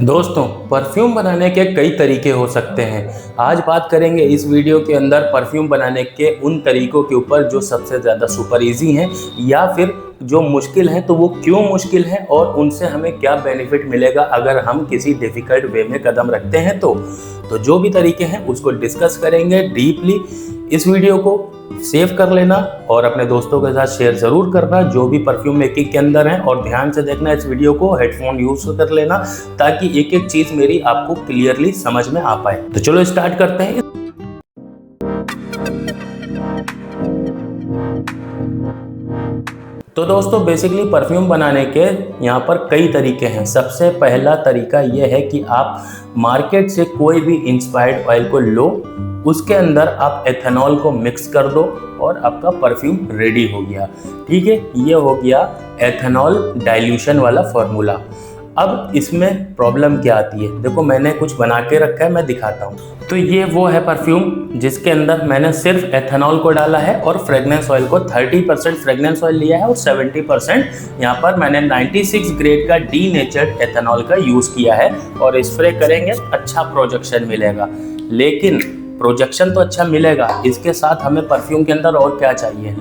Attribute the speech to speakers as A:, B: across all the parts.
A: दोस्तों, परफ्यूम बनाने के कई तरीके हो सकते हैं। आज बात करेंगे इस वीडियो के अंदर परफ्यूम बनाने के उन तरीकों के ऊपर जो सबसे ज़्यादा सुपर इजी हैं या फिर जो मुश्किल हैं तो वो क्यों मुश्किल हैं और उनसे हमें क्या बेनिफिट मिलेगा अगर हम किसी डिफ़िकल्ट वे में कदम रखते हैं तो जो भी तरीके हैं उसको डिस्कस करेंगे डीपली। इस वीडियो को सेव कर लेना और अपने दोस्तों के साथ शेयर ज़रूर करना जो भी परफ्यूम मेकिंग के अंदर हैं, और ध्यान से देखना इस वीडियो को, हेडफोन यूज़ कर लेना ताकि एक एक चीज़ मेरी आपको क्लियरली समझ में आ पाए। तो चलो स्टार्ट करते हैं। तो दोस्तों, बेसिकली परफ्यूम बनाने के यहाँ पर कई तरीके हैं। सबसे पहला तरीका ये है कि आप मार्केट से कोई भी इंस्पायर्ड ऑयल को लो, उसके अंदर आप एथेनॉल को मिक्स कर दो और आपका परफ्यूम रेडी हो गया। ठीक है, ये हो गया एथेनॉल डाइल्यूशन वाला फॉर्मूला। अब इसमें प्रॉब्लम क्या आती है, देखो मैंने कुछ बना के रखा है, मैं दिखाता हूँ। तो ये वो है परफ्यूम जिसके अंदर मैंने सिर्फ एथेनॉल को डाला है और फ्रेगनेंस ऑयल को 30% फ्रेगनेंस ऑयल लिया है और 70% यहाँ पर मैंने 96 ग्रेड का डीनेचर्ड एथेनॉल का यूज़ किया है और स्प्रे करेंगे अच्छा प्रोजेक्शन मिलेगा। लेकिन प्रोजेक्शन तो अच्छा मिलेगा, इसके साथ हमें परफ्यूम के अंदर और क्या चाहिए,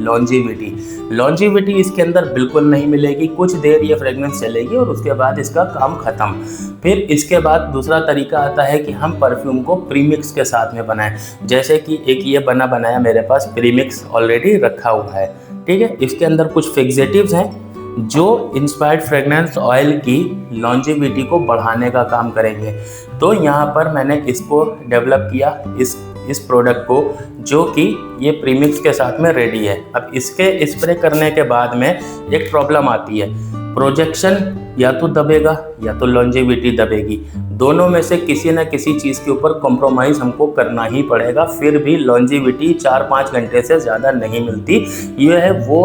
A: लॉन्जिविटी इसके अंदर बिल्कुल नहीं मिलेगी। कुछ देर ये फ्रेगनेंस चलेगी और उसके बाद इसका काम ख़त्म। फिर इसके बाद दूसरा तरीका आता है कि हम परफ्यूम को प्रीमिक्स के साथ में बनाएं। जैसे कि एक ये बनाया मेरे पास प्रीमिक्स ऑलरेडी रखा हुआ है। ठीक है, इसके अंदर कुछ फिक्सेटिव्स हैं जो इंस्पायर्ड फ्रेगनेंस ऑयल की लॉन्जिविटी को बढ़ाने का काम करेंगे। तो यहाँ पर मैंने इसको डेवलप किया, इस प्रोडक्ट को, जो कि ये प्रीमिक्स के साथ में रेडी है। अब इसके स्प्रे करने के बाद में एक प्रॉब्लम आती है, प्रोजेक्शन या तो दबेगा या तो लॉन्जिविटी दबेगी। दोनों में से किसी न किसी चीज़ के ऊपर कॉम्प्रोमाइज़ हमको करना ही पड़ेगा। फिर भी लॉन्जिविटी 4-5 घंटे से ज़्यादा नहीं मिलती। ये है वो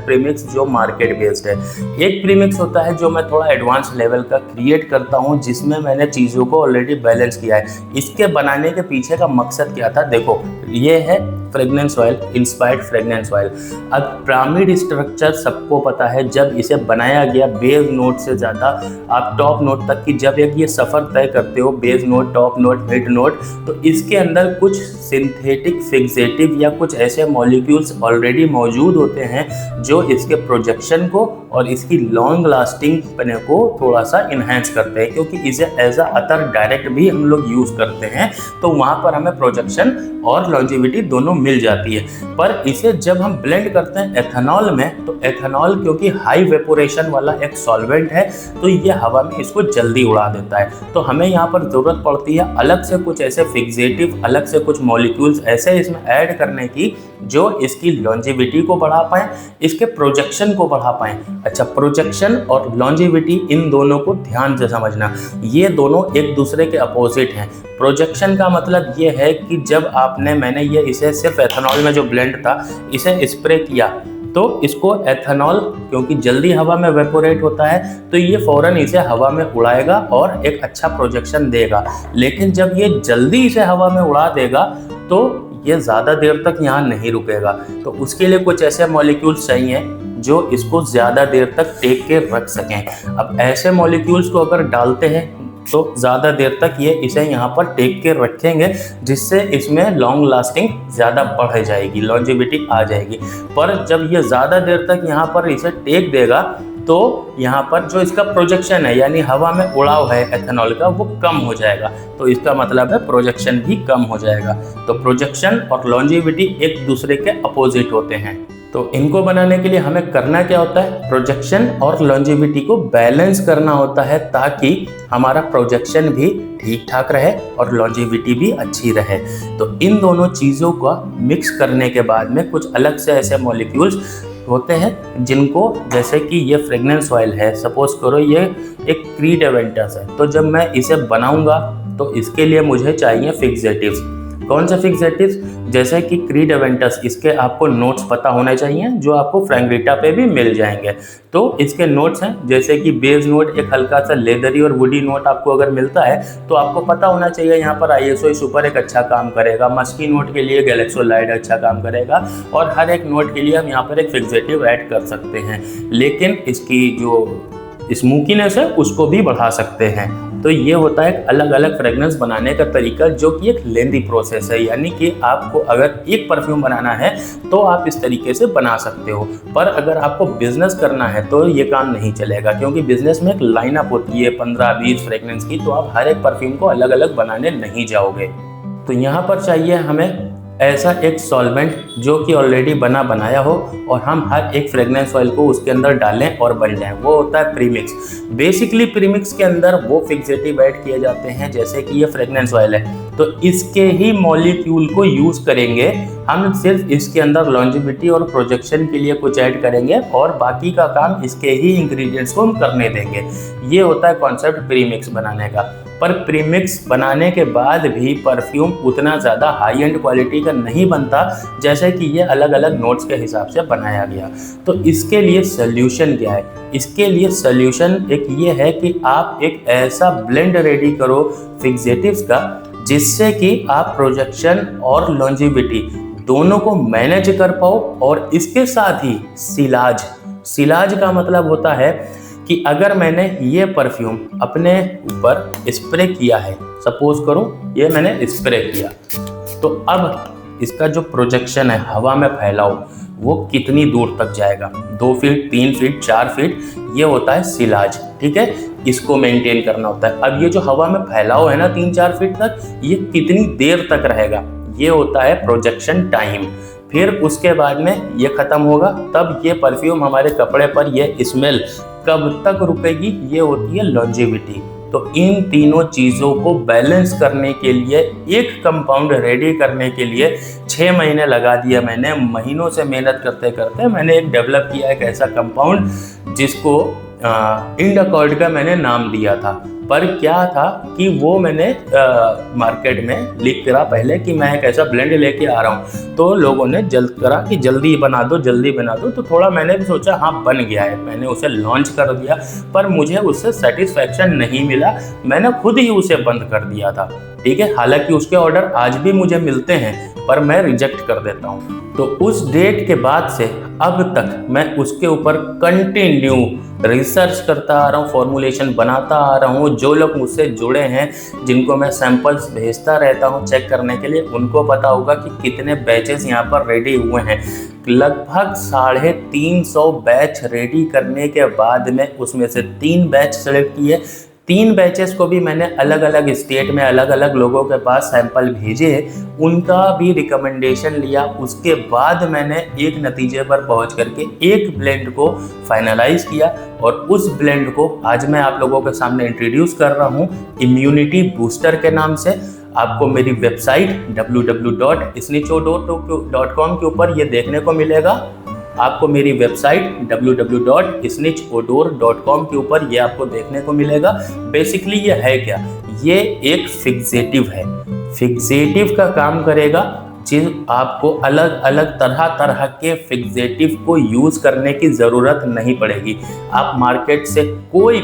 A: प्रीमिक्स जो मार्केट बेस्ड है। एक प्रीमिक्स होता है जो मैं थोड़ा एडवांस लेवल का क्रिएट करता हूँ, जिसमें मैंने चीज़ों को ऑलरेडी बैलेंस किया है। इसके बनाने के पीछे का मकसद क्या था, देखो ये है fragrance oil, inspired fragrance oil. अब पिरामिड स्ट्रक्चर सबको पता है, जब इसे बनाया गया बेस नोट से ज़्यादा आप टॉप नोट तक की जब एक ये सफ़र तय करते हो, base note, top note, mid note, तो इसके अंदर कुछ सिंथेटिक फिक्सेटिव या कुछ ऐसे मॉलिक्यूल्स ऑलरेडी मौजूद होते हैं जो इसके प्रोजेक्शन को और इसकी लॉन्ग लास्टिंग पने को थोड़ा सा इन्हेंस करते हैं, क्योंकि इसे एज अ अतर डायरेक्ट भी हम लोग यूज़ करते हैं। तो वहाँ पर हमें प्रोजेक्शन और लॉन्जिविटी दोनों मिल जाती है। पर इसे जब हम ब्लेंड करते हैं एथेनॉल में, तो एथेनॉल क्योंकि हाई वेपोरेशन वाला एक सॉल्वेंट है, तो ये हवा में इसको जल्दी उड़ा देता है। तो हमें यहाँ पर ज़रूरत पड़ती है अलग से कुछ ऐसे फिक्सेटिव, अलग से कुछ मॉलिक्यूल्स ऐसे इसमें ऐड करने की जो इसकी लॉन्जिविटी को बढ़ा पाएँ, इसके प्रोजेक्शन को बढ़ा पाएँ। अच्छा, प्रोजेक्शन और लॉन्जिविटी, इन दोनों को ध्यान से समझना, ये दोनों एक दूसरे के अपोजिट हैं। प्रोजेक्शन का मतलब ये है कि जब मैंने इसे सिर्फ एथेनॉल में जो ब्लेंड था इसे स्प्रे किया, तो इसको एथेनॉल क्योंकि जल्दी हवा में वेपोरेट होता है, तो ये फ़ौरन इसे हवा में उड़ाएगा और एक अच्छा प्रोजेक्शन देगा। लेकिन जब ये जल्दी इसे हवा में उड़ा देगा तो ये ज़्यादा देर तक यहाँ नहीं रुकेगा। तो उसके लिए कुछ ऐसे मॉलिक्यूल्स चाहिए जो इसको ज़्यादा देर तक टेक के रख सकें। अब ऐसे मॉलिक्यूल्स को अगर डालते हैं तो ज़्यादा देर तक ये इसे यहाँ पर टेक के रखेंगे, जिससे इसमें लॉन्ग लास्टिंग ज़्यादा बढ़ जाएगी, लॉन्जिविटी आ जाएगी। पर जब ये ज़्यादा देर तक यहाँ पर इसे टेक देगा तो यहाँ पर जो इसका प्रोजेक्शन है, यानी हवा में उड़ाव है एथेनॉल का, वो कम हो जाएगा। तो इसका मतलब है प्रोजेक्शन भी कम हो जाएगा। तो प्रोजेक्शन और लॉन्जिविटी एक दूसरे के अपोजिट होते हैं। तो इनको बनाने के लिए हमें करना क्या होता है, प्रोजेक्शन और लॉन्जिविटी को बैलेंस करना होता है, ताकि हमारा प्रोजेक्शन भी ठीक ठाक रहे और लॉन्जिविटी भी अच्छी रहे। तो इन दोनों चीज़ों का मिक्स करने के बाद में कुछ अलग से ऐसे मॉलिक्यूल्स होते हैं जिनको, जैसे कि ये फ्रेगनेंस ऑयल है, सपोज करो ये एक क्रीड एवेंटस है, तो जब मैं इसे बनाऊंगा तो इसके लिए मुझे चाहिए फिक्सेटिव्स। कौन से फिक्सेटिव्स, जैसे कि क्रीड एवेंटस, इसके आपको नोट्स पता होने चाहिए जो आपको फ्रैंग्रिटा पे भी मिल जाएंगे। तो इसके नोट्स हैं जैसे कि बेस नोट, एक हल्का सा लेदरी और वुडी नोट आपको अगर मिलता है तो आपको पता होना चाहिए यहाँ पर आईएसओ सुपर एक अच्छा काम करेगा, मस्की नोट के लिए गैलेक्सोलाइड अच्छा काम करेगा, और हर एक नोट के लिए हम यहाँ पर एक फिक्सेटिव ऐड कर सकते हैं। लेकिन इसकी जो स्मोकीनेस है उसको भी बढ़ा सकते हैं। तो ये होता है एक अलग अलग फ्रेगनेंस बनाने का तरीका, जो कि एक लेंदी प्रोसेस है। यानी कि आपको अगर एक परफ्यूम बनाना है तो आप इस तरीके से बना सकते हो, पर अगर आपको बिजनेस करना है तो ये काम नहीं चलेगा, क्योंकि बिजनेस में एक लाइनअप होती है 15-20 फ्रेगनेंस की, तो आप हर एक परफ्यूम को अलग अलग बनाने नहीं जाओगे। तो यहाँ पर चाहिए हमें ऐसा एक सॉल्वेंट जो कि ऑलरेडी बना बनाया हो और हम हर एक फ्रेगनेंस ऑयल को उसके अंदर डालें और बन जाए, वो होता है प्रीमिक्स। बेसिकली प्रीमिक्स के अंदर वो फिक्सेटिव ऐड किए जाते हैं, जैसे कि ये फ्रेगनेंस ऑयल है तो इसके ही मॉलिक्यूल को यूज़ करेंगे हम, सिर्फ इसके अंदर लॉन्जिविटी और प्रोजेक्शन के लिए कुछ ऐड करेंगे और बाकी का काम इसके ही इंग्रेडिएंट्स को हम करने देंगे। ये होता है कॉन्सेप्ट प्रीमिक्स बनाने का। पर प्रीमिक्स बनाने के बाद भी परफ्यूम उतना ज़्यादा हाई एंड क्वालिटी का नहीं बनता, जैसे कि ये अलग अलग नोट्स के हिसाब से बनाया गया। तो इसके लिए सोल्यूशन क्या है? इसके लिए सोल्यूशन एक ये है कि आप एक ऐसा ब्लेंड रेडी करो फिक्सेटिव्स का, जिससे कि आप प्रोजेक्शन और लॉन्जिविटी दोनों को मैनेज कर पाओ। और इसके साथ ही सिलाज का मतलब होता है कि अगर मैंने ये परफ्यूम अपने ऊपर स्प्रे किया है, सपोज करो ये मैंने स्प्रे किया, तो अब इसका जो प्रोजेक्शन है हवा में फैलाओ वो कितनी दूर तक जाएगा, 2 फीट 3 फीट 4 फीट, ये होता है सिलाज। ठीक है, इसको मेंटेन करना होता है। अब ये जो हवा में फैलाओ है ना 3-4 फीट तक, ये कितनी देर तक रहेगा, ये होता है प्रोजेक्शन टाइम। फिर उसके बाद में ये खत्म होगा, तब ये परफ्यूम हमारे कपड़े पर ये स्मेल कब तक रुकेगी, ये होती है लॉन्जिविटी। तो इन तीनों चीज़ों को बैलेंस करने के लिए, एक कंपाउंड रेडी करने के लिए 6 महीने लगा दिया मैंने। महीनों से मेहनत करते करते मैंने एक डेवलप किया एक ऐसा कंपाउंड जिसको इंडाकॉर्ड का मैंने नाम दिया था। पर क्या था कि वो मैंने मार्केट में लिख करा पहले कि मैं एक ऐसा ब्लेंड लेके आ रहा हूँ, तो लोगों ने जल्द करा कि जल्दी बना दो जल्दी बना दो। तो थोड़ा मैंने भी सोचा हाँ बन गया है, मैंने उसे लॉन्च कर दिया, पर मुझे उससे सेटिस्फैक्शन नहीं मिला, मैंने खुद ही उसे बंद कर दिया था। ठीक है, हालांकि उसके ऑर्डर आज भी मुझे मिलते हैं, पर मैं रिजेक्ट कर देता हूँ। तो उस डेट के बाद से अब तक मैं उसके ऊपर कंटिन्यू रिसर्च करता आ रहा हूँ, फॉर्मुलेशन बनाता आ रहा हूँ। जो लोग मुझसे जुड़े हैं, जिनको मैं सैंपल्स भेजता रहता हूँ चेक करने के लिए, उनको पता होगा कि कितने बैचेस यहाँ पर रेडी हुए हैं। लगभग 350 बैच रेडी करने के बाद में उसमें से 3 बैच सेलेक्ट किए। 3 बैचेस को भी मैंने अलग अलग स्टेट में अलग अलग लोगों के पास सैंपल भेजे, उनका भी रिकमेंडेशन लिया। उसके बाद मैंने एक नतीजे पर पहुंच करके एक ब्लेंड को फाइनलाइज किया और उस ब्लेंड को आज मैं आप लोगों के सामने इंट्रोड्यूस कर रहा हूं इम्यूनिटी बूस्टर के नाम से। आपको मेरी वेबसाइट www.snitchodor.com के ऊपर ये देखने को मिलेगा। आपको मेरी वेबसाइट www.snitchodor.com के ऊपर ये आपको देखने को मिलेगा। बेसिकली ये है क्या? ये एक फिक्सेटिव है। फिक्सेटिव का काम करेगा, जिस आपको अलग अलग तरह के फिक्सेटिव को यूज़ करने की ज़रूरत नहीं पड़ेगी। आप मार्केट से कोई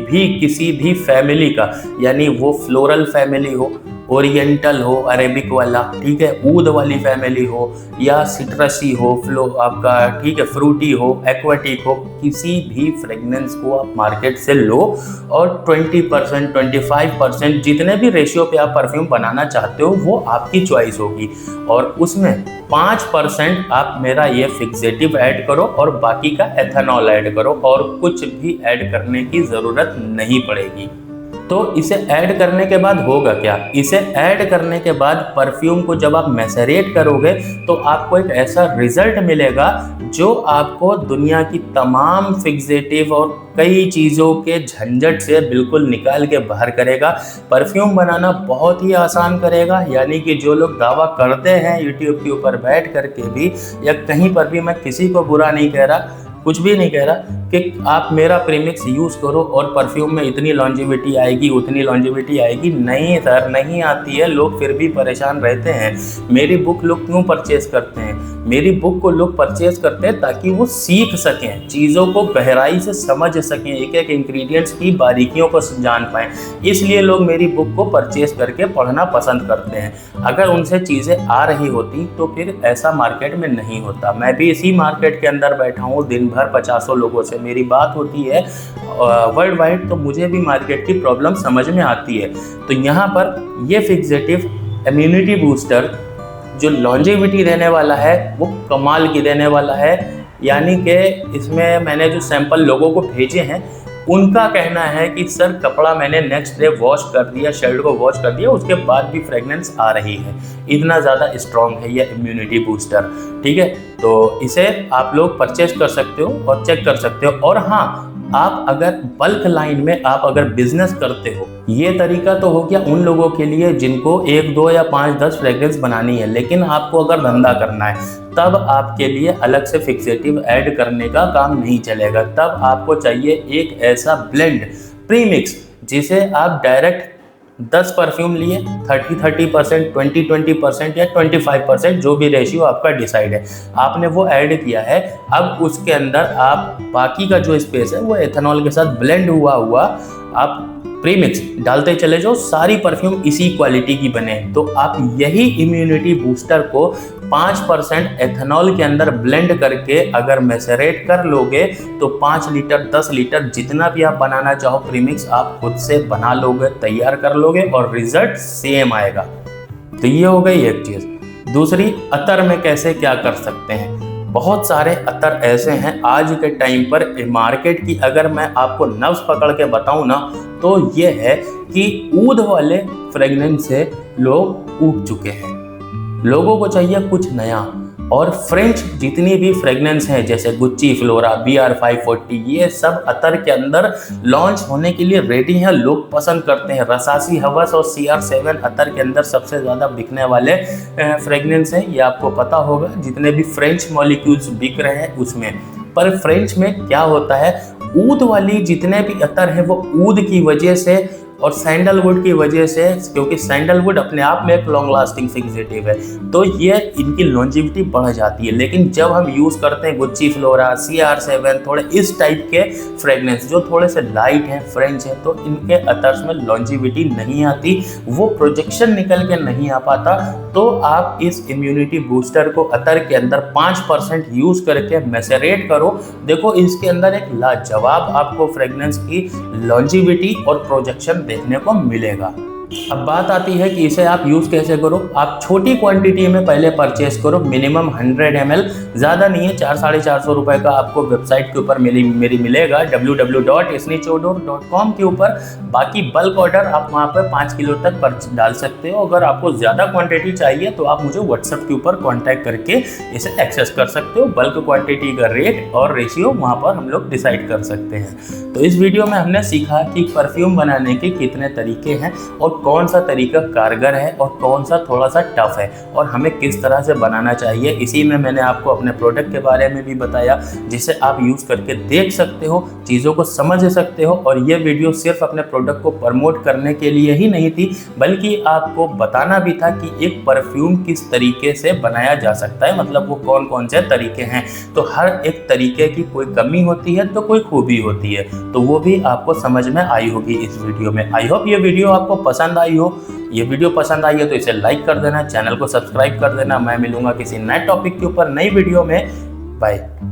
A: भी किसी भी फैमिली का, यानी वो फ्लोरल फैमिली हो, ओरिएंटल हो, अरेबिक वाला, ठीक है, ऊद वाली फैमिली हो, या सिट्रसी हो, आपका ठीक है, फ्रूटी हो, एक्वाटिक हो, किसी भी फ्रेगनेंस को आप मार्केट से लो और 20% 25% जितने भी रेशियो पे आप परफ्यूम बनाना चाहते हो वो आपकी चॉइस होगी, और उसमें 5% आप मेरा ये फिक्सेटिव ऐड करो और बाकी का एथेनॉल ऐड करो, और कुछ भी ऐड करने की ज़रूरत नहीं पड़ेगी। तो इसे ऐड करने के बाद होगा क्या? इसे ऐड करने के बाद परफ्यूम को जब आप मैसरेट करोगे तो आपको एक ऐसा रिजल्ट मिलेगा जो आपको दुनिया की तमाम फिक्सेटिव और कई चीज़ों के झंझट से बिल्कुल निकाल के बाहर करेगा। परफ्यूम बनाना बहुत ही आसान करेगा। यानी कि जो लोग दावा करते हैं यूट्यूब के ऊपर बैठ करके भी या कहीं पर भी, मैं किसी को बुरा नहीं कह रहा, कुछ भी नहीं कह रहा कि आप मेरा प्रीमिक्स यूज़ करो और परफ्यूम में इतनी लॉन्जिविटी आएगी उतनी लॉन्जिविटी आएगी। नहीं सर, नहीं आती है। लोग फिर भी परेशान रहते हैं। मेरी बुक लोग क्यों परचेज करते हैं? मेरी बुक को लोग परचेज करते हैं ताकि वो सीख सकें, चीज़ों को गहराई से समझ सकें, एक एक इंग्रेडिएंट्स की बारीकियों को जान पाएँ। इसलिए लोग मेरी बुक को परचेज करके पढ़ना पसंद करते हैं। अगर उनसे चीज़ें आ रही होती तो फिर ऐसा मार्केट में नहीं होता। मैं भी इसी मार्केट के अंदर बैठा हूँ, दिन भर 50 लोगों से मेरी बात होती है वर्ल्ड वाइड, तो मुझे भी मार्केट की प्रॉब्लम समझ में आती है। तो यहाँ पर ये फिक्सेटिव इम्यूनिटी बूस्टर जो लॉन्जेविटी देने वाला है वो कमाल की देने वाला है। यानी कि इसमें मैंने जो सैंपल लोगों को भेजे हैं उनका कहना है कि सर कपड़ा मैंने नेक्स्ट डे वॉश कर दिया, शर्ट को वॉश कर दिया, उसके बाद भी फ्रेगनेंस आ रही है। इतना ज़्यादा स्ट्रॉन्ग है ये इम्यूनिटी बूस्टर। ठीक है, तो इसे आप लोग परचेज कर सकते हो और चेक कर सकते हो। और हाँ, आप अगर बल्क लाइन में आप अगर बिजनेस करते हो, ये तरीका तो हो गया उन लोगों के लिए जिनको 1, 2 या 5, 10 फ्रेग्रेंस बनानी है। लेकिन आपको अगर धंधा करना है तब आपके लिए अलग से फिक्सेटिव ऐड करने का काम नहीं चलेगा। तब आपको चाहिए एक ऐसा ब्लेंड प्रीमिक्स जिसे आप डायरेक्ट 10 परफ्यूम लिए 30% 20% या 25%, जो भी रेशियो आपका डिसाइड है, आपने वो ऐड किया है। अब उसके अंदर आप बाकी का जो स्पेस है वो एथेनॉल के साथ ब्लेंड हुआ आप प्रीमिक्स डालते चले जाओ, सारी परफ्यूम इसी क्वालिटी की बने। तो आप यही इम्यूनिटी बूस्टर को 5% एथेनॉल के अंदर ब्लेंड करके अगर मैसरेट कर लोगे तो 5 लीटर 10 लीटर जितना भी आप बनाना चाहो प्रीमिक्स आप खुद से बना लोगे, तैयार कर लोगे और रिजल्ट सेम आएगा। तो ये हो गई एक चीज़। दूसरी, अतर में कैसे क्या कर सकते हैं। बहुत सारे अतर ऐसे हैं आज के टाइम पर मार्केट की, अगर मैं आपको नब्ज पकड़ के बताऊं ना तो ये है कि ऊद वाले फ्रेगनेंस से लोग ऊब चुके हैं। लोगों को चाहिए कुछ नया। और फ्रेंच जितनी भी फ्रेगनेंस हैं जैसे गुच्ची, फ्लोरा, BR540, ये सब अतर के अंदर लॉन्च होने के लिए रेडी हैं। लोग पसंद करते हैं। रसासी हवस और CR7 अतर के अंदर सबसे ज़्यादा बिकने वाले फ्रेगनेंस हैं, ये आपको पता होगा। जितने भी फ्रेंच मॉलिक्यूल्स बिक रहे हैं उसमें, पर फ्रेंच में क्या होता है, ऊद वाली जितने भी अतर हैं वो ऊद की वजह से और सैंडलवुड की वजह से, क्योंकि सैंडलवुड अपने आप में एक लॉन्ग लास्टिंग फिक्सेटिव है, तो ये इनकी लॉन्जिविटी बढ़ जाती है। लेकिन जब हम यूज़ करते हैं गुच्ची, फ्लोरा, CR7, थोड़े इस टाइप के फ्रेगनेंस जो थोड़े से लाइट हैं, फ्रेंच है, तो इनके अतर्स में लॉन्जिविटी नहीं आती, वो प्रोजेक्शन निकल के नहीं आ पाता। तो आप इस इम्यूनिटी बूस्टर को अतर के अंदर 5% यूज़ करके मैसरेट करो। देखो इसके अंदर एक लाजवाब आपको फ्रेगनेंस की लॉन्जिविटी और प्रोजेक्शन देखने को मिलेगा। अब बात आती है कि इसे आप यूज़ कैसे करो। आप छोटी क्वांटिटी में पहले परचेस करो, मिनिमम 100 ml, ज़्यादा नहीं है, 400-450 रुपये का आपको वेबसाइट के ऊपर मेरी मिलेगा www.isnichodor.com के ऊपर। बाकी बल्क ऑर्डर आप वहाँ पर 5 किलो तक डाल सकते हो। अगर आपको ज़्यादा क्वांटिटी चाहिए तो आप मुझे व्हाट्सएप के ऊपर कॉन्टैक्ट करके इसे एक्सेस कर सकते हो। बल्क क्वान्टिटी का रेट और रेशियो वहाँ पर हम लोग डिसाइड कर सकते हैं। तो इस वीडियो में हमने सीखा कि परफ्यूम बनाने के कितने तरीके हैं और कौन सा तरीका कारगर है और कौन सा थोड़ा सा टफ है और हमें किस तरह से बनाना चाहिए। इसी में मैंने आपको अपने प्रोडक्ट के बारे में भी बताया जिसे आप यूज़ करके देख सकते हो, चीज़ों को समझ सकते हो। और ये वीडियो सिर्फ अपने प्रोडक्ट को प्रमोट करने के लिए ही नहीं थी, बल्कि आपको बताना भी था कि एक परफ्यूम किस तरीके से बनाया जा सकता है, मतलब वो कौन कौन से तरीके हैं। तो हर एक तरीके की कोई कमी होती है तो कोई खूबी होती है, तो वो भी आपको समझ में आई होगी इस वीडियो में। आई होप ये वीडियो आपको पसंद आई हो। ये वीडियो पसंद आई है तो इसे लाइक कर देना, चैनल को सब्सक्राइब कर देना। मैं मिलूंगा किसी नए टॉपिक के ऊपर नई वीडियो में। बाय।